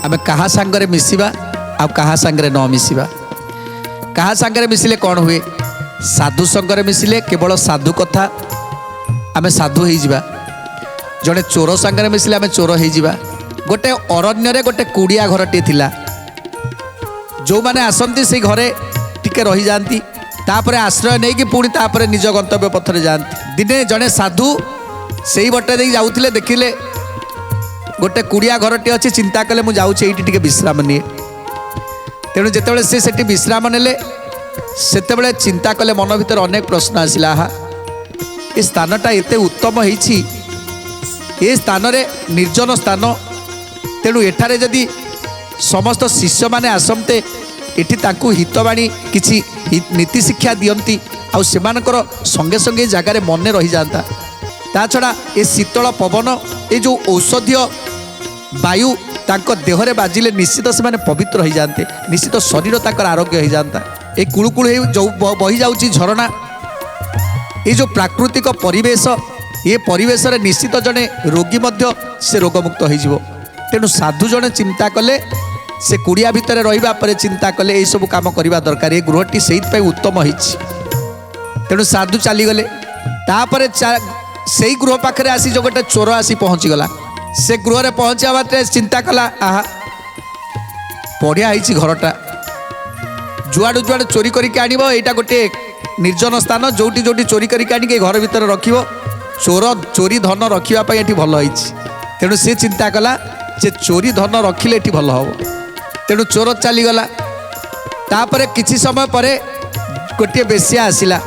आम क्या सांगरे मिसिबा आ क्या सांगरे न मिसिबा। क्या सांगरे मिसिले कौन हुए? साधु संगरे मिसिले केवल साधु कथा आम साधु हो जावा। जड़े चोर सांगरे मिसिले आम चोर हो जावा। गोटे अरण्य गोटे कुड़िया घरटे थिला। जो मैंने आसती से घरे टिके रही जाती तापर आश्रय नहीं कि पुणी तापर निज गंतव्य पथरे जाती। दिने जड़े साधु से ही बटे दे जाऊे देखिले गोटे कुड़िया घरटे अच्छी। चिंता कले मुझे ये विश्राम निए। तेणु जिते से विश्राम नेले से चिंता कले मन भीतर अनेक प्रश्न आसला। ये स्थानटा एते उत्तम होइछि, ये स्थान रे निर्जन स्थान। तेणु एठारे जदि समस्त शिष्य माने आसमते एठी तांकु हितवाणी किछि नीति शिक्षा दियंती आउ सेमानकर संगे संगे जगार मन रही जाता। ता छड़ा ये शीतल पवन ये जो औषधीय वायु तांको देहरे बाजिले निश्चित से माने पवित्र हो जाते। निश्चित शरीर तांकर आरोग्य हो जाता। ये कुळुकुळ जो बही जाउची झरणा ये जो प्राकृतिक परिवेश ये परिवेश रे निश्चित जड़े रोगी मध्य से रोगमुक्त हो। तेणु साधु जड़े चिंता कले से कुड़िया भितर रहिबा परे चिंता कले ये सब काम करवा दरकार। ये गृहटी से उत्तम होइछि। तेणु साधु चलीगले तापर से गृह पाखे आसी जो गोटे चोर आसी पहुँचीगला। से गृह रे पहुँचा मात्रे चिंता कला आहा बढ़िया होइछि घरटा। जुआड़ू जुआड़े चोरी करके आनिब एटा गोटे निर्जन स्थान जोटी जोटी चोरी करके आनिके घर भितर रखिब। चोर चोरी धन रखिबा ये भल होइछि। तेणु से चिंता कला जे चोरी धन रखिले ये भल हम। तेणु चोर चलीगला। तापर किछि समय परे गोटे बेश्या आसिला।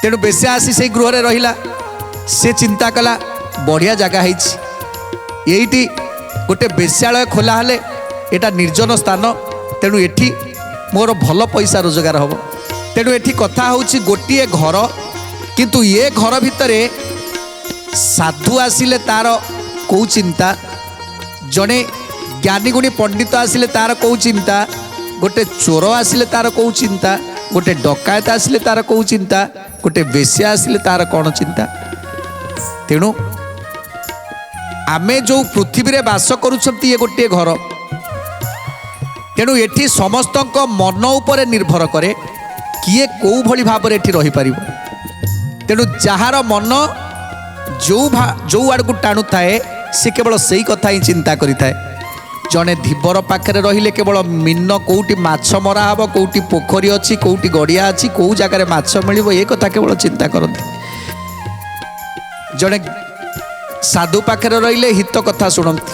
तेणु बेश्या आसी से गृह रे रहिला। से चिंता कला बढ़िया जगह होइछि। एइटी गोटे बेश्यालय खोला हेले एटा निर्जन स्थान। तेणु एठी मोर भल पैसा रोजगार हम। तेणु एठी कथा होछि गोटिए घर किंतु ये घर भितरे साधु आसिले तार कौ चिंता, जड़े ज्ञानी गुणी पंडित आसिले तार कौ चिंता, गोटे चोर आसिले तार कौ चिंता, गोटे डकायत आसिले तार कौ चिंता, गोटे बेश्या आसिले तार कौन चिंता। तेणु आमे जो पृथ्वी रे बास करुछंती ये गोटे घर। तेणु एठी समस्त मन उपर निर्भर करे किए कौ भली भाव रे एठी रही पारिबो। तेणु जहार मन जो आड़ को टाणु थाए से केवल सही कथा ही चिंता करि थाए। जड़े धीवर पाखे रहिले केवल मीन कौटी माछ मरा हम, कौटी पोखरी अच्छी, कौटी गड़िया अच्छी, कौ जगार माछ मिलिबो ये कथा केवल चिंता करती। जड़े साधु पाखे रहिले हित कथा शुणती,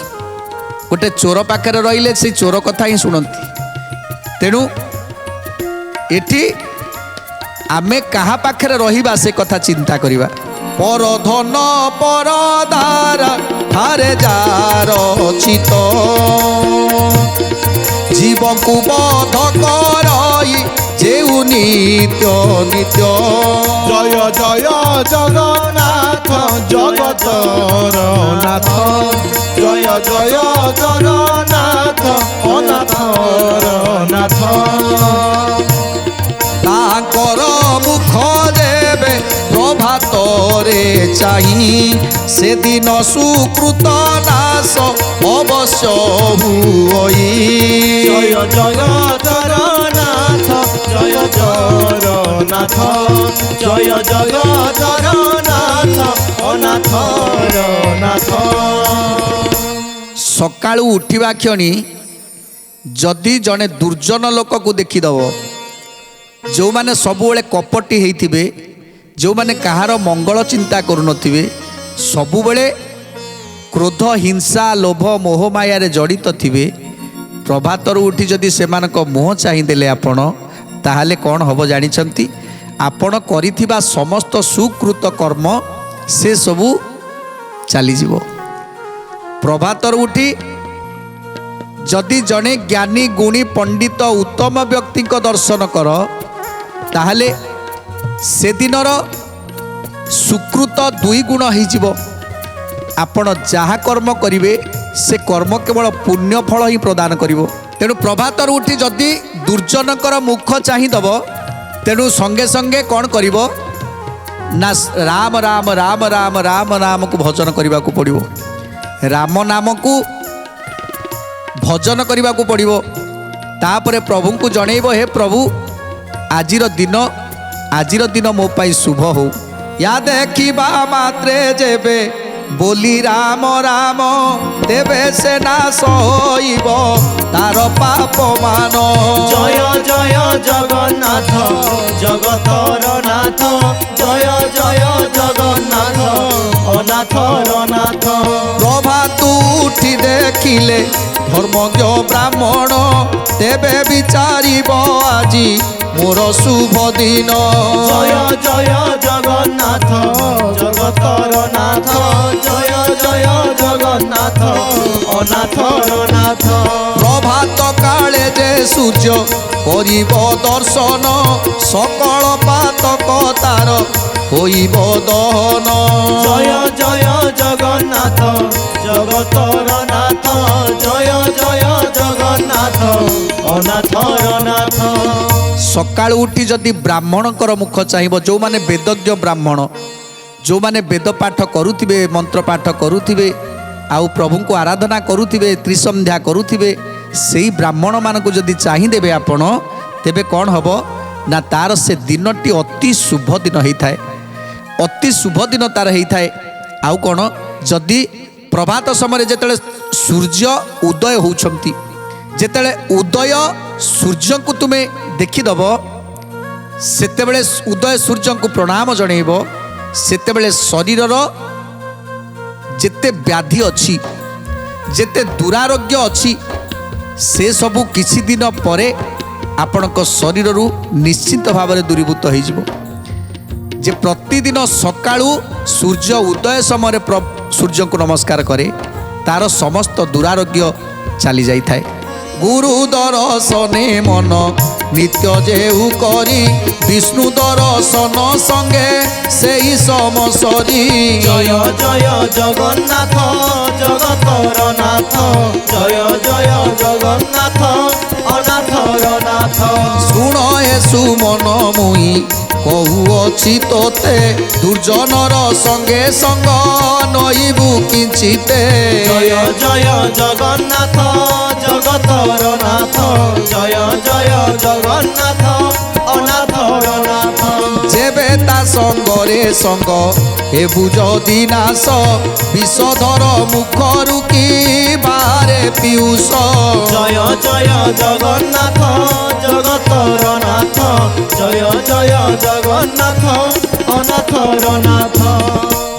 गोटे चोर पाखे रहिले से चोर कथा ही शुणती। तेणु एठी आमे कहा पाखे रहिबा से कथा चिंता करिबा। पर धन पर दार थारे जार चित जीव को बध करई जेउ नित्य नित्य। जय जय जगन्नाथ जगतर नाथ। जय जय जगन्नाथ अनाथर नाथ। ताकर मुख देवे प्रभातरे चाही से दिन सुकृत नाश अवश्य हुई। जय जय जगन्नाथ जय जगन्नाथ। जय जय जगन्नाथ अनाथर नाथ। सकाळू उठिबा क्षणी जदि जड़े दुर्जन लोक को देखीदब, जो माने सबुबले कपटी होइथिबे, जो माने कहार मंगल चिंता करुनथिबे, सबुबले क्रोध हिंसा लोभ मोह माया रे जड़ित थिबे, प्रभातर उठी जदि सेमानक मुह चाहिदेले आपण ताहाले कौन हब जानिछंती? आपण करिथिबा समस्त सुकृत कर्म से सबू चली जीवो। प्रभातर उठी जदि जड़े ज्ञानी गुणी पंडित उत्तम व्यक्ति को दर्शन कर ताहले से दिनर सुकृत दुई गुण हो। आपण जहाँ कर्म करिवे से कर्म केवल पुण्य फल ही प्रदान करिवो। तेणु प्रभातर उठी जदि दुर्जनकर मुख चाहिदब तेणु संगे संगे कौन करिवो ନା ରାମ ରାମ ରାମ ରାମ ରାମ ନାମକୁ ଭଜନ କରିବାକୁ ପଡ଼ିବ। ରାମ ନାମକୁ ଭଜନ କରିବାକୁ ପଡ଼ିବ। ତାପରେ ପ୍ରଭୁଙ୍କୁ ଜଣେଇବ, ହେ ପ୍ରଭୁ ଆଜିର ଦିନ ମୋ ପାଇଁ ଶୁଭ ହଉ। ୟା ଦେଖିବା ମାତ୍ରେ ଯେବେ ବୋଲି ରାମ ରାମ ତେବେ ସେ ନାଶ ହୋଇବ ତାର ପାପ ମାନ। ଜୟ ଜୟ ଜଗନ୍ନାଥ ଜଗତର ନାଥ, ଜୟ ଜୟ ଜଗନ୍ନାଥ ଅନାଥର ନାଥ। ପ୍ରଭାତ ଉଠି ଦେଖିଲେ ଧର୍ମଜ୍ଞ ବ୍ରାହ୍ମଣ ତେବେ ବିଚାରିବ ଆଜି ମୋର ଶୁଭ ଦିନ। ଜୟ ଜୟ ଜଗନ୍ନାଥ ଜଗତର ନାଥ, ଜୟ ଜୟ ଜଗନ୍ନାଥ ଅନାଥର ନାଥ। ପ୍ରଭାତ କାଳେ ଯେ ସୂର୍ଯ୍ୟ କରିବ ଦର୍ଶନ ସକଳ ପାତକ ତାର ହୋଇବ ଦହନ। ଜୟ ଜୟ ଜଗନ୍ନାଥ ଜଗତର ନାଥ, ଜୟ ଜୟ ଜଗନ୍ନାଥ ଅନାଥର ନାଥ। ସକାଳୁ ଉଠି ଯଦି ବ୍ରାହ୍ମଣଙ୍କର ମୁଖ ଚାହିଁବ, ଯେଉଁମାନେ ବେଦଜ୍ଞ ବ୍ରାହ୍ମଣ, ଯେଉଁମାନେ ବେଦ ପାଠ କରୁଥିବେ, ମନ୍ତ୍ର ପାଠ କରୁଥିବେ, ଆଉ ପ୍ରଭୁଙ୍କୁ ଆରାଧନା କରୁଥିବେ, ତ୍ରିସନ୍ଧ୍ୟା କରୁଥିବେ, ସେଇ ବ୍ରାହ୍ମଣମାନଙ୍କୁ ଯଦି ଚାହିଁଦେବେ ଆପଣ, ତେବେ କ'ଣ ହେବ ନା ତାର ସେ ଦିନଟି ଅତି ଶୁଭ ଦିନ ହେଇଥାଏ। ଅତି ଶୁଭ ଦିନ ତାର ହେଇଥାଏ। ଆଉ କ'ଣ, ଯଦି ପ୍ରଭାତ ସମୟରେ ଯେତେବେଳେ ସୂର୍ଯ୍ୟ ଉଦୟ ହେଉଛନ୍ତି, ଯେତେବେଳେ ଉଦୟ ସୂର୍ଯ୍ୟଙ୍କୁ ତୁମେ ଦେଖିଦେବ, ସେତେବେଳେ ଉଦୟ ସୂର୍ଯ୍ୟଙ୍କୁ ପ୍ରଣାମ ଜଣେଇବ। ସେତେବେଳେ ଶରୀରର ଯେତେ ବ୍ୟାଧି ଅଛି, ଯେତେ ଦୁରାରୋଗ୍ୟ ଅଛି, ସେସବୁ କିଛି ଦିନ ପରେ ଆପଣଙ୍କ ଶରୀରରୁ ନିଶ୍ଚିତ ଭାବରେ ଦୂରୀଭୂତ ହୋଇଯିବ। ଯେ ପ୍ରତିଦିନ ସକାଳୁ ସୂର୍ଯ୍ୟ ଉଦୟ ସମୟରେ ସୂର୍ଯ୍ୟଙ୍କୁ ନମସ୍କାର କରେ, ତାର ସମସ୍ତ ଦୁରାରୋଗ୍ୟ ଚାଲି ଯାଇଥାଏ। ଗୁରୁ ଦର୍ଶନେ ମନ ନିତ୍ୟ ଯେଉ କରି ବିଷ୍ଣୁ ଦର୍ଶନ ସଙ୍ଗେ ସେହି ସମସରି। ଜୟ ଜୟ ଜଗନ୍ନାଥ ଜଗତର ନାଥ, ଜୟ ଜୟ ଜଗନ୍ନାଥ ଅନାଥର ନାଥ। ଶୁଣ ଏ ସୁମନ ମୁଇଁ କହୁଅଛି ତୋତେ, ଦୁର୍ଜନର ସଙ୍ଗେ ସଙ୍ଗ ନଇବୁ କିଞ୍ଚିତେ। ଜୟ ଜୟ ଜଗନ୍ନାଥ ଜଗତର ନାଥ, ଜୟ ଜୟ ଜଗନ୍ନାଥ ଅନାଥର ନାଥ। ଯେବେ ତା ସଙ୍ଗରେ ସଙ୍ଗ ହେବୁ ଯଦି ନାଶ, ବିଷଧର ମୁଖରୁ କି ବାହାରେ ପିୟୁଷ। ଜୟ ଜୟ ଜଗନ୍ନାଥ ଜଗତର ନାଥ, ଜୟ ଜୟ ଜଗନ୍ନାଥ ଅନାଥର ନାଥ।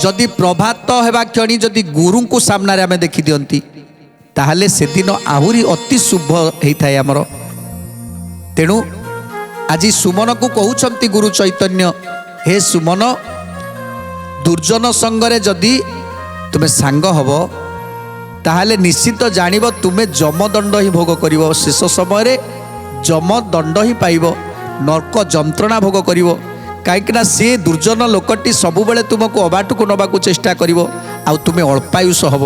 ଯଦି ପ୍ରଭାତ ହେବା କ୍ଷଣି ଯଦି ଗୁରୁଙ୍କୁ ସାମ୍ନାରେ ଆମେ ଦେଖିଦିଅନ୍ତି, ତାହେଲେ ସେଦିନ ଆହୁରି ଅତି ଶୁଭ ହେଇଥାଏ ଆମର। ତେଣୁ ଆଜି ସୁମନକୁ କହୁଛନ୍ତି ଗୁରୁ ଚୈତନ୍ୟ, ହେ ସୁମନ, ଦୁର୍ଜନ ସଙ୍ଗରେ ଯଦି ତୁମେ ସାଙ୍ଗ ହବ, ତାହେଲେ ନିଶ୍ଚିତ ଜାଣିବ ତୁମେ ଯମଦଣ୍ଡ ହିଁ ଭୋଗ କରିବ। ଶେଷ ସମୟରେ ଯମଦଣ୍ଡ ହିଁ ପାଇବ, ନର୍କ ଯନ୍ତ୍ରଣା ଭୋଗ କରିବ। କାହିଁକିନା ସେ ଦୁର୍ଜନ ଲୋକଟି ସବୁବେଳେ ତୁମକୁ ଅବାଟକୁ ନେବାକୁ ଚେଷ୍ଟା କରିବ, ଆଉ ତୁମେ ଅଳ୍ପାୟୁଷ ହବ।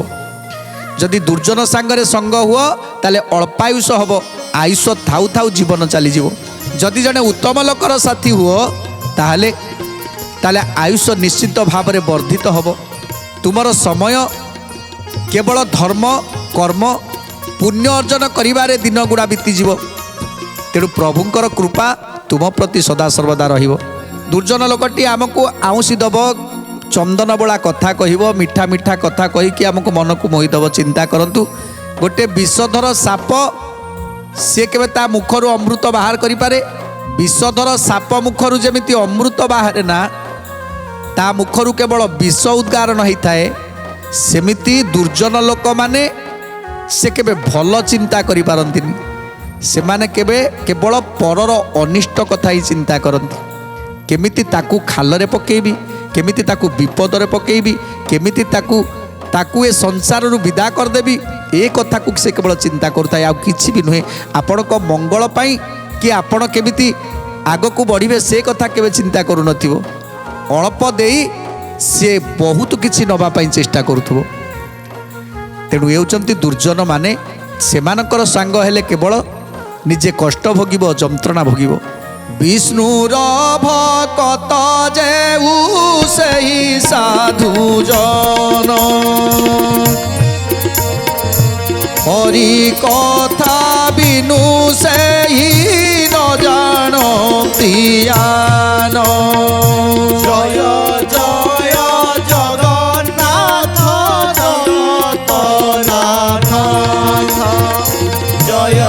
ଯଦି ଦୁର୍ଜନ ସାଙ୍ଗରେ ସଙ୍ଗ ହୁଅ, ତାହେଲେ ଅଳ୍ପାୟୁଷ ହବ, ଆୟୁଷ ଥାଉ ଥାଉ ଜୀବନ ଚାଲିଯିବ। ଯଦି ଜଣେ ଉତ୍ତମ ଲୋକର ସାଥୀ ହୁଅ, ତାହେଲେ ଆୟୁଷ ନିଶ୍ଚିତ ଭାବରେ ବର୍ଦ୍ଧିତ ହେବ। ତୁମର ସମୟ କେବଳ ଧର୍ମ କର୍ମ ପୁଣ୍ୟ ଅର୍ଜନ କରିବାରେ ଦିନ ଗୁଡ଼ା ବିତିଯିବ। ତେଣୁ ପ୍ରଭୁଙ୍କର କୃପା ତୁମ ପ୍ରତି ସଦାସର୍ବଦା ରହିବ। ଦୁର୍ଜନ ଲୋକଟି ଆମକୁ ଆଉଁସି ଦେବ, ଚନ୍ଦନ ବୋଳା କଥା କହିବ, ମିଠା ମିଠା କଥା କହିକି ଆମକୁ ମନକୁ ମୋହିଦେବ। ଚିନ୍ତା କରନ୍ତୁ, ଗୋଟେ ବିଷଧର ସାପ, ସେ କେବେ ତା ମୁଖରୁ ଅମୃତ ବାହାର କରିପାରେ? ବିଷଧର ସାପ ମୁଖରୁ ଯେମିତି ଅମୃତ ବାହାରେ ନା, ତା ମୁଖରୁ କେବଳ ବିଷ ଉଦ୍ଗାରଣ ହେଇଥାଏ, ସେମିତି ଦୁର୍ଜନ ଲୋକମାନେ ସେ କେବେ ଭଲ ଚିନ୍ତା କରିପାରନ୍ତିନି। ସେମାନେ କେବଳ ପରର ଅନିଷ୍ଟ କଥା ହିଁ ଚିନ୍ତା କରନ୍ତି। କେମିତି ତାକୁ ଖାଲରେ ପକେଇବି, କେମିତି ତାକୁ ବିପଦରେ ପକେଇବି, କେମିତି ତାକୁ ଏ ସଂସାରରୁ ବିଦା କରିଦେବି, ଏ କଥାକୁ ସେ କେବଳ ଚିନ୍ତା କରୁଥାଏ, ଆଉ କିଛି ବି ନୁହେଁ। ଆପଣଙ୍କ ମଙ୍ଗଳ ପାଇଁ କି ଆପଣ କେମିତି ଆଗକୁ ବଢ଼ିବେ, ସେ କଥା କେବେ ଚିନ୍ତା କରୁନଥିବ। ଅଳ୍ପ ଦେଇ ସେ ବହୁତ କିଛି ନେବା ପାଇଁ ଚେଷ୍ଟା କରୁଥିବ। ତେଣୁ ହେଉଛନ୍ତି ଦୁର୍ଜନ ମାନେ, ସେମାନଙ୍କର ସାଙ୍ଗ ହେଲେ କେବଳ ନିଜେ କଷ୍ଟ ଭୋଗିବ, ଯନ୍ତ୍ରଣା ଭୋଗିବ। ବିଷ୍ଣୁର ଭକତ ଯେଉ ସେହି ସାଧୁ ଜନ ହରି କଥା ବିନୁ ସେହି ନ ଜାଣନ୍ତି ଜ୍ଞାନ জয় জয় জগন্নাথ জগতনাথ জয়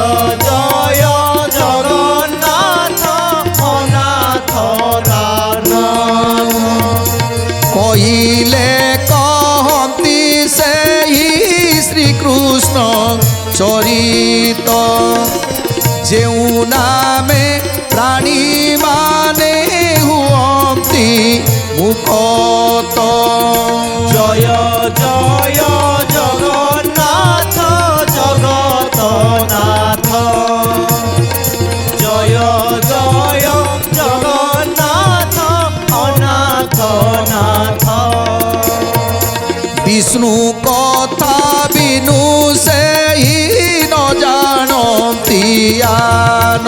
জয় জগন্নাথ অনাথ নাথ କହିଲେ କହନ୍ତି ସେହି ଶ୍ରୀକୃଷ୍ଣ ଚରିତ ଯେଉଁ ନାମେ ପ୍ରାଣୀମାନେ ହୁଅନ୍ତି ମୁକ୍ତ জয় জয় জগন্নাথ জগতনাথ জয় জয় জগন্নাথ অনাথ নাথ ବିଷ୍ଣୁ କଥା ବିନୁ ସେହି ନ ଜାଣନ୍ତି ଜ୍ଞାନ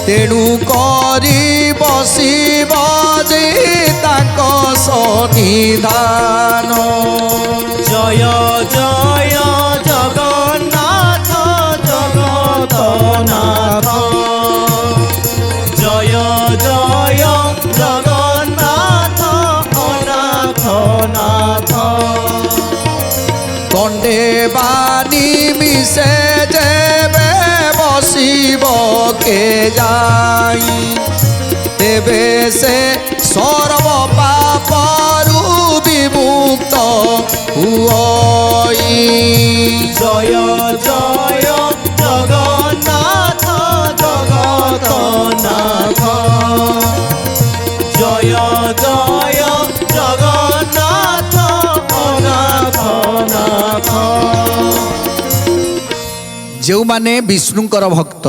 ତେଣୁ କରି ବସିବ ଯେ ତାଙ୍କ ସନ୍ନିଧାନ জয় জয় জগন্নাথ জগতনাথ জয় জয় জগন্নাথ অনাথ নাথ দণ্ডে বাণী মিশে যেবে বসিব কে যাই তেবে সে সর্ব পাপরু বিমুক্ত হুই জয় জয় জগন্নাথ জগতনাথ জয় জয় জগন্নাথ অনাথ নাথ ଯେଉଁମାନେ ବିଷ୍ଣୁଙ୍କର ଭକ୍ତ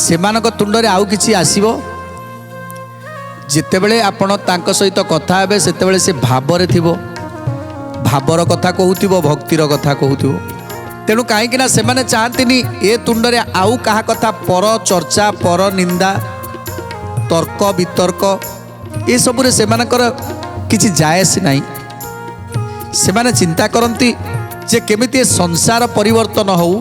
ସେମାନଙ୍କ ତୁଣ୍ଡରେ ଆଉ କିଛି ଆସିବ ଯେତେବେଳେ ଆପଣ ତାଙ୍କ ସହିତ କଥା ହେବେ ସେତେବେଳେ ସେ ଭାବରେ ଥିବ ଭାବର କଥା କହୁଥିବ ଭକ୍ତିର କଥା କହୁଥିବ ତେଣୁ କାହିଁକି ନା ସେମାନେ ଚାହାନ୍ତିନି ଏ ତୁଣ୍ଡରେ ଆଉ କାହା କଥା ପର ଚର୍ଚ୍ଚା ପର ନିନ୍ଦା ତର୍କ ବିତର୍କ ଏସବୁରେ ସେମାନଙ୍କର କିଛି ଯାଏସ ନାହିଁ ସେମାନେ ଚିନ୍ତା କରନ୍ତି ଯେ କେମିତି ଏ ସଂସାର ପରିବର୍ତ୍ତନ ହେଉ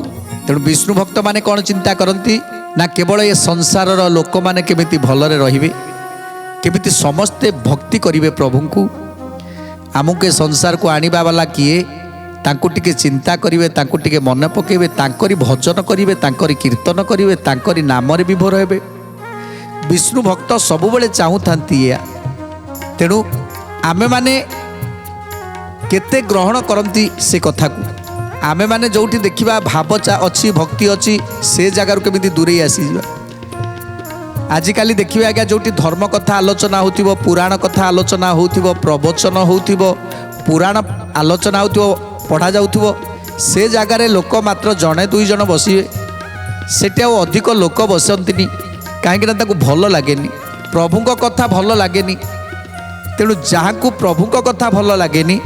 ତେଣୁ ବିଷ୍ଣୁ ଭକ୍ତମାନେ କ'ଣ ଚିନ୍ତା କରନ୍ତି ନା କେବଳ ଏ ସଂସାରର ଲୋକମାନେ କେମିତି ଭଲରେ ରହିବେ କେମିତି ସମସ୍ତେ ଭକ୍ତି କରିବେ ପ୍ରଭୁଙ୍କୁ ଆମକୁ ଏ ସଂସାରକୁ ଆଣିବା ବାଲା କିଏ ତାଙ୍କୁ ଟିକେ ଚିନ୍ତା କରିବେ ତାଙ୍କୁ ଟିକେ ମନେ ପକାଇବେ ତାଙ୍କରି ଭଜନ କରିବେ ତାଙ୍କରି କୀର୍ତ୍ତନ କରିବେ ତାଙ୍କରି ନାମରେ ବିଭୋର ହେବେ ବିଷ୍ଣୁ ଭକ୍ତ ସବୁବେଳେ ଚାହୁଁଥାନ୍ତି ଏଇଆ ତେଣୁ ଆମେମାନେ କେତେ ଗ୍ରହଣ କରନ୍ତି ସେ କଥାକୁ ଆମେମାନେ ଯେଉଁଠି ଦେଖିବା ଭାବ ଅଛି ଭକ୍ତି ଅଛି ସେ ଜାଗାରୁ କେମିତି ଦୂରେଇ ଆସିଯିବା ଆଜିକାଲି ଦେଖିବେ ଆଜ୍ଞା ଯେଉଁଠି ଧର୍ମ କଥା ଆଲୋଚନା ହେଉଥିବ ପୁରାଣ କଥା ଆଲୋଚନା ହେଉଥିବ ପ୍ରବଚନ ହେଉଥିବ ପୁରାଣ ଆଲୋଚନା ହେଉଥିବ ପଢ଼ାଯାଉଥିବ ସେ ଜାଗାରେ ଲୋକ ମାତ୍ର ଜଣେ ଦୁଇ ଜଣ ବସିବେ ସେଠି ଆଉ ଅଧିକ ଲୋକ ବସନ୍ତିନି କାହିଁକିନା ତାଙ୍କୁ ଭଲ ଲାଗେନି ପ୍ରଭୁଙ୍କ କଥା ଭଲ ଲାଗେନି ତେଣୁ ଯାହାକୁ ପ୍ରଭୁଙ୍କ କଥା ଭଲ ଲାଗେନି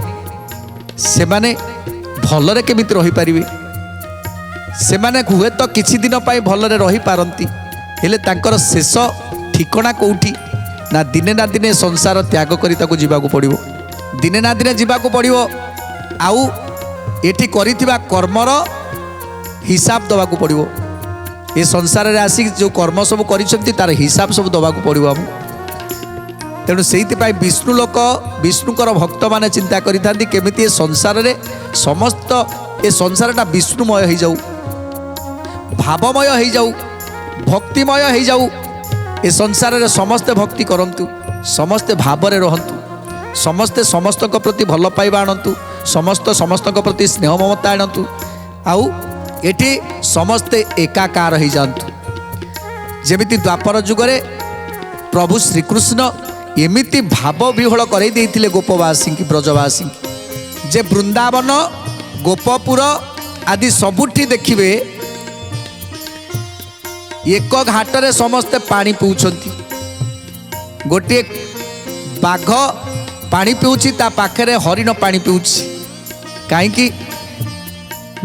ସେମାନେ ଭଲରେ କେମିତି ରହିପାରିବେ ସେମାନେ ହୁଏତ କିଛି ଦିନ ପାଇଁ ଭଲରେ ରହିପାରନ୍ତି ହେଲେ ତାଙ୍କର ଶେଷ ଠିକଣା କେଉଁଠି ନା ଦିନେ ସଂସାର ତ୍ୟାଗ କରି ତାକୁ ଯିବାକୁ ପଡ଼ିବ ଦିନେ ନା ଦିନେ ଯିବାକୁ ପଡ଼ିବ ଆଉ ଏଠି କରିଥିବା କର୍ମର ହିସାବ ଦେବାକୁ ପଡ଼ିବ ଏ ସଂସାରରେ ଆସିକି ଯେଉଁ କର୍ମ ସବୁ କରିଛନ୍ତି ତାର ହିସାବ ସବୁ ଦେବାକୁ ପଡ଼ିବ ଆମକୁ ତେଣୁ ସେଇଥିପାଇଁ ବିଷ୍ଣୁ ଲୋକ ବିଷ୍ଣୁଙ୍କର ଭକ୍ତମାନେ ଚିନ୍ତା କରିଥାନ୍ତି କେମିତି ଏ ସଂସାରରେ ସମସ୍ତ ଏ ସଂସାରଟା ବିଷ୍ଣୁମୟ ହେଇଯାଉ ଭାବମୟ ହେଇଯାଉ ଭକ୍ତିମୟ ହେଇଯାଉ ଏ ସଂସାରରେ ସମସ୍ତେ ଭକ୍ତି କରନ୍ତୁ ସମସ୍ତେ ଭାବରେ ରହନ୍ତୁ ସମସ୍ତେ ସମସ୍ତଙ୍କ ପ୍ରତି ଭଲ ପାଇବା ଆଣନ୍ତୁ ସମସ୍ତଙ୍କ ପ୍ରତି ସ୍ନେହ ମମତା ଆଣନ୍ତୁ ଆଉ ଏଠି ସମସ୍ତେ ଏକାକାର ହେଇଯାଆନ୍ତୁ ଯେମିତି ଦ୍ୱାପର ଯୁଗରେ ପ୍ରଭୁ ଶ୍ରୀକୃଷ୍ଣ ଏମିତି ଭାବ ବିହୋଳ କରାଇ ଦେଇଥିଲେ ଗୋପବାସୀଙ୍କୁ ବ୍ରଜବାସୀଙ୍କୁ ଯେ ବୃନ୍ଦାବନ ଗୋପପୁର ଆଦି ସବୁଠି ଦେଖିବେ ଏକ ଘାଟରେ ସମସ୍ତେ ପାଣି ପିଉଛନ୍ତି ଗୋଟିଏ ବାଘ ପାଣି ପିଉଛି ତା ପାଖରେ ହରିଣ ପାଣି ପିଉଛି କାହିଁକି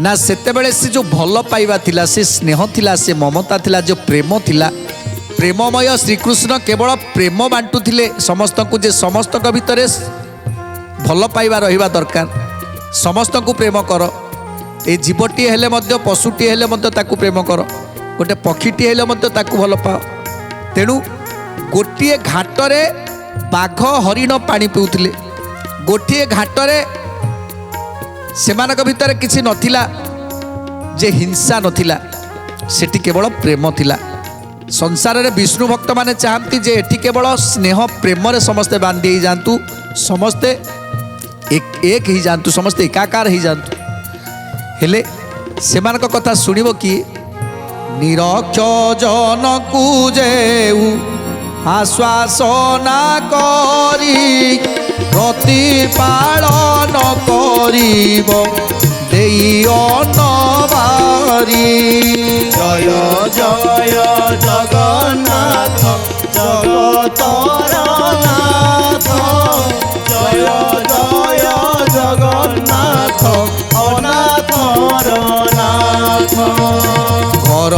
ନା ସେତେବେଳେ ସେ ଯେଉଁ ଭଲ ପାଇବା ଥିଲା ସେ ସ୍ନେହ ଥିଲା ସେ ମମତା ଥିଲା ଯେଉଁ ପ୍ରେମ ଥିଲା प्रेममय श्रीकृष्ण केवल प्रेम बांटुले समस्त को जे समस्त भितर भल पाइबा रहिबा दरकार समस्त को प्रेम कर ए जीवटी हेले मध्य पशुटी हेले मध्य ताकू प्रेम कर गोटे पक्षीटी हेले मध्य ताकू भल पाओ तेणु गोटे घाटरे बाघ हरिण पानी पिउथिले गोटे घाटरे सेमानक भितर किछि नथिला जे हिंसा नथिला सेठी केवल प्रेम थिला संसार रे विष्णु भक्त माने चाहती जे एठी केवल स्नेह प्रेम रे समस्ते बांधी जातु समस्ते एक ही जानतु समस्ते एकाकार ही जानतु हेले सेमानक कथा सुनिबो कि निरक्ष जन को जेउ आश्वासना करी प्रतिपालन करिब देई अनबारी जय जय जगन्नाथ जगतर नाथ जय जय जगन्नाथ अनाथर नाथ घर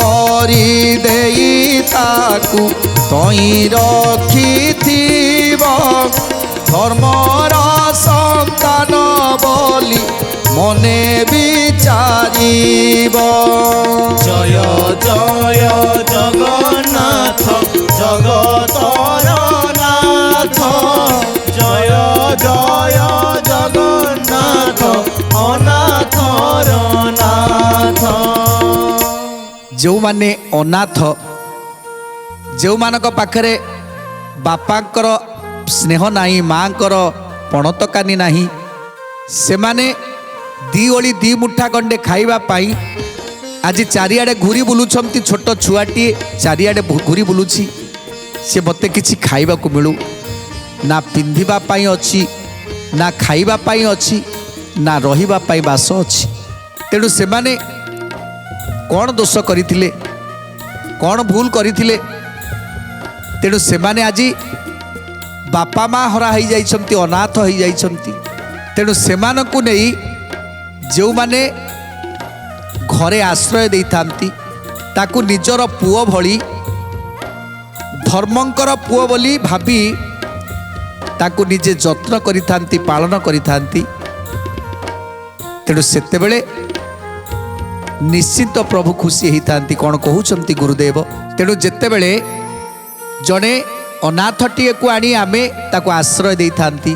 करी देई ताकू तई रखिथिब धर्मर संतान बोली मने विचारिब जय जय जगन्नाथ जगतर नाथ जय जय जगन्नाथ अनाथर नाथ जो माने अनाथ जो मानक पाखरे बापांकर स्नेह नाही मांकर पणतकानी नाही से माने दी ओली दी मुठा गंडे खाइबा पाई आज चारिआडे घूरी बुलुछंती छोट छुआटी चारिआडे घूरी बुलुछि से मते किछि खाइबा को मिलू ना पिंधिबा पाई अछि ना खाइबा पाई अछि ना रहिबा पाई बास अछि तेणु से माने कौन दोष करथिले कौन भूल करथिले तेणु से माने आज बापा माँ हरा हो जाइछंती अनाथ हो जाइछंती तेणु सेमानकु नहीं जो माने घरे आश्रय दे थांती ताकू निजर पुओ भली धर्मंकर पुओ बोली भाबी ताकू निजे जत्न करि थांती पालन करि थांती तेणु सेतेबेले निश्चित प्रभु खुशी ही थांती कौन कहउछंती गुरुदेव तेणु जेतेबेले जड़े अनाथटीए को आनी आमे ताकू आश्रय दे थांती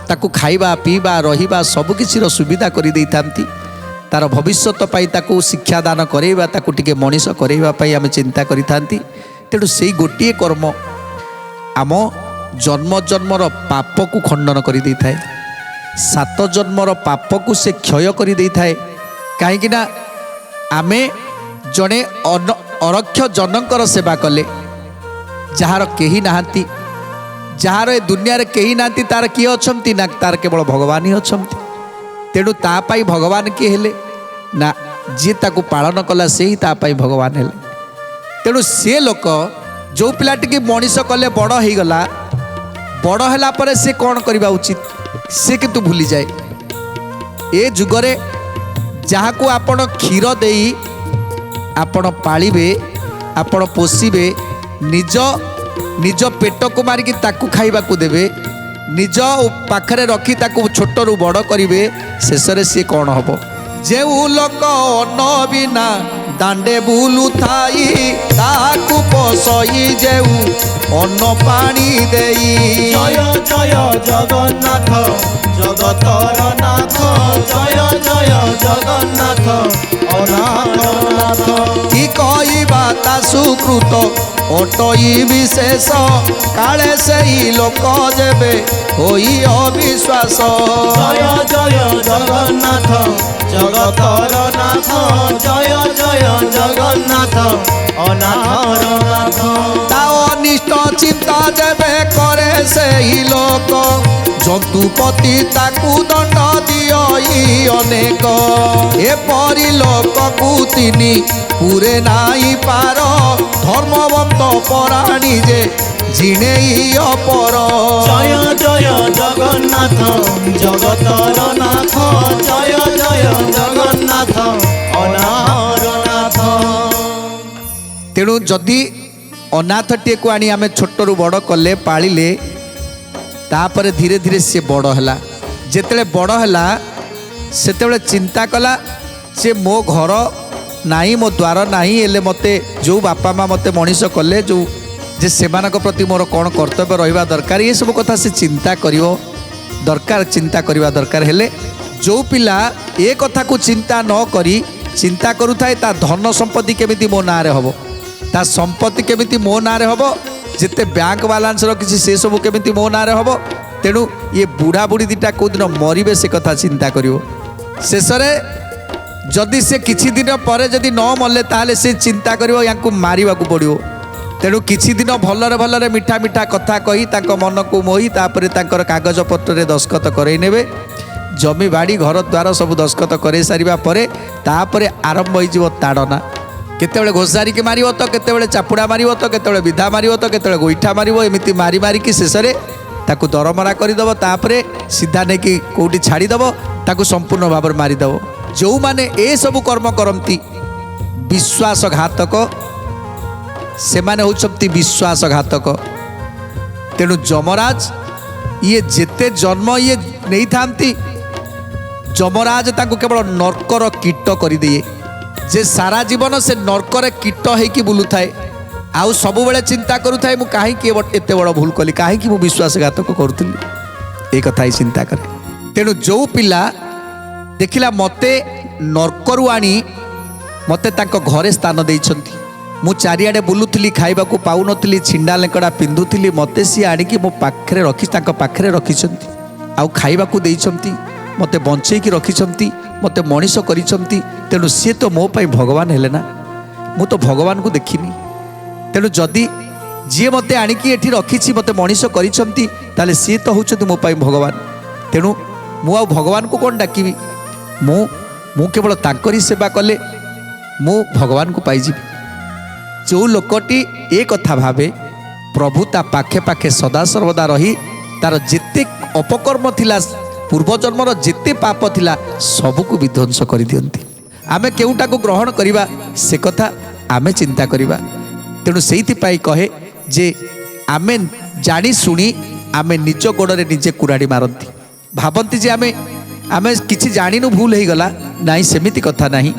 ताकू खाइबा पीबा रहिबा सबकिछिर सुविधा करि दे थांती तार भविष्यत पाई ताकू शिक्षा दान करेबा ताकू टिके मनीष करेबा पाई आमे चिंता करि थांती तेणु सेई गोटिए कर्म आम जन्म जन्मर पाप को खंडन करि दे थाए 7 जन्मर पाप को से क्षय करि दे थाए काहेकि ना आमे जड़े अरक्ष जनकर सेवा कले जार केही नाहांती जार ए दुनिया रे केही नाहांती तार किए अछंती ना तार केवल भगवान ही अछंती तेणु ता पाई भगवान किए हेले ना जी ताकू पालन कला से ही ता पाई भगवान हेले तेणु से लोक जो पिलाटी की मनीष कले बड़ हो गला बड़ होला परे से कौन करबा उचित से किंतु भूली जाए ए जुगरे जहाँ को आपण क्षीर देई आपण पालिबे आपण पोषिबे निज निज पेट को मारिकी ताकू खाइबा को देबे निज पाखरे रखी ताकू छोट रु बड़ करिवे शेषरे सी कौन हबो जेउ लोक अन्न बिना दांडे बुलु थाई ताकू पोसई जेउ अन्न पानी देई जय जय जगन्नाथ जगतर नाथ जय जय जगन्नाथ अनाथर नाथ कि कहबा ता सुकृत अटई विशेष काले से लोक जेबे होई अविश्वास जय जय जगन्नाथ जगतर नाथ जय जय जगन्नाथ अनाथर नाथ ता अनिष्ट चिंता जेबे करे से लोक जंतुपति ताकू दंड दियई अनेक एपरी लोक कुतिनी पूरे नाई पार धर्मवंत पराणी जे जिणेई अपर जय जय जगन्नाथ जगतर नाथ जय जय जगन्नाथ अनाथर नाथ तेणु जदि अनाथटीए को आनी आम छोटू बड़ कले पालिले तापर धीरे धीरे सी बड़ है जिते बड़ है से चिंता कला से मो घर नाई मो द्वार नाई हेले मते जो बापा माँ मते मनीष कले जो जे सेमानक प्रति मोर कौन कर्तव्य रहिबा दरकार ये सब कथा से चिंता करिवो दरकार चिंता करिबा दरकार हेले जो पिला ए कथा को चिंता न करी चिंता करूथाए ता धन संपत्ति केमिति मो नारे हबो ता संपत्ति केमिति मो नारे हबो जिते बैंक बालांस रखिछि से सब केमिति मो नारे हबो तेणु ये बुढ़ा बुढ़ी दिटा को दिन मरिबे से कथा चिंता करिवो शेषरे जदि से किछि दिन पर जदि न मले ताले से चिंता करिवो याकू मारिबा को पड़िवो तेणु किछि दिन भलरे भलरे मिठा मिठा कथा कही तांक मन को मोही तापरे तांकर कागज पत्र दस्खत करई नेबे जमी बाड़ी घर द्वार सब दस्खत करे सारिबा परे तापरे आरंभ होई जीवो ताड़ना केतेबेले घोषारी के मारिवो तो केतेबेले चापुड़ा मारिवो तो केतेबेले विधा मारिवो तो केतेबेले गोईठा मारिवो एमिति मारी मारी कि शेषरे ताकू दरमरा करदेव तापरे सीधा नहीं कि कौटी छाड़ीदेव ताकू संपूर्ण भाव में मारिदेव जो माने ए सब कर्म करती विश्वासघातक से माने होचंती विश्वासघातक तेणु जमराज ये जेते जन्म ये नहीं थांती जमराज ताकू केवल नर्कर कीट कर दिए जे सारा जीवन से नर्कर कीट होइकी बुलुथाए आउ सब बेले चिंता करूथाए मु काहे कि एते बड़ भूल कली काहे कि मु विश्वासघातक करूथली ए कथा ही चिंता करे तेणु जो पिला देखिला मते नर्करु आनी मते तांको घरे स्थान देइछंती मु चारिआडे बुलुथली खाइबा को पाउनथली छिंडा लेकड़ा पिंधुथली मते सी आनिकी मो पाखरे रखी तांको पाखरे रखिछंती आउ खाइबा को देइछंती मते बंचेई की रखिछंती मते मनीष करिछंती तेणु सी तो मो पई भगवान हेले ना मु तो भगवान को देखिनी तेणु जदि जी मते आनिकी एठी रखिछि मते मनीष करिछंती ताले सी तो होउछंती मो पई भगवान तेणु मु आ भगवान को कोन डाकिबी मु केवल तांकरी सेवा कले मु भगवान को पाइजिबी जो लोकटी ए कथा भावे प्रभु ता पाखे पाखे सदा सर्वदा रही तार जेते अपकर्म थिला पूर्वजन्मर जेते पाप थिला सबको विध्वंस कर दियंती आमे केउटा को ग्रहण करिबा से कथा आमे चिंता करिबा तेणु से कहे जे आमे जानी शुणी आमे निज गोड़े निजे कुराड़ी मारती भावती जे आमे आमे किछि जानिनु भूल हो गला नाई सेमिति कथा नाही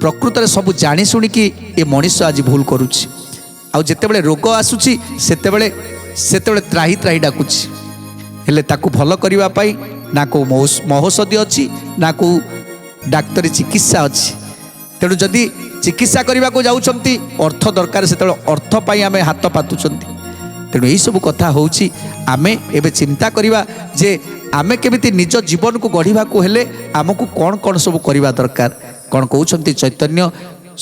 प्रकृत में सब जानी शुणिकी ए मनीष आज भूल करुछि आउ जेतेबेले रोग आसुछि सेतेबेले त्राही त्राही डाकुछि हेले ताकू भल करिबा पाई ना को महौषधि अच्छी ना को डाक्तरी चिकित्सा अच्छी तेणु जदि चिकित्सा करने को जाउछंती अर्थ दरकार से अर्थ पाई आमे हाथ पातुछंती तेणु यही सब कथा होउछि आमे एबे चिंता करिबा जे आमे केमिति निज जीवन को गढ़िबा को हेले आमको कौन कौन सब करिबा दरकार कौन कहउछंती चैतन्य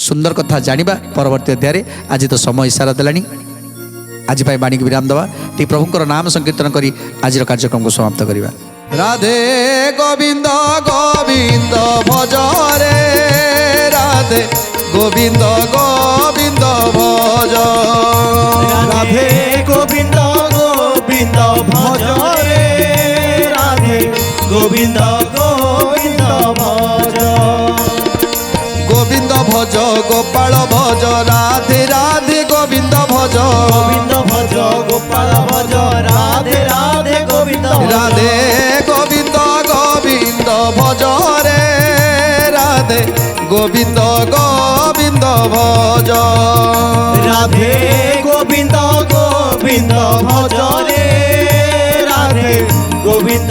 सुंदर कथा जानिबा परवर्ती अध्याय आज तो समय इशारा देलानी आज पाई बाणी विराम दवा टी प्रभुंकर नाम संकीर्तन करी आज कार्यक्रम को समाप्त करिबा राधे गोविंद गोविंद भज रे राधे गोविंद गोविंद भज राधे गोविंद गोविंद भज रे राधे गोविंद गोविंद भज गोविंद भज गोपाल भज राधे राधे गोविंद भज गोविंद भज गोपाल भज राधे राधे गोविंद राधे गोविंद गोविंद भज रे राधे गोविंद गोविंद भज राधे गोविंद गोविंद भज रे राधे गोविंद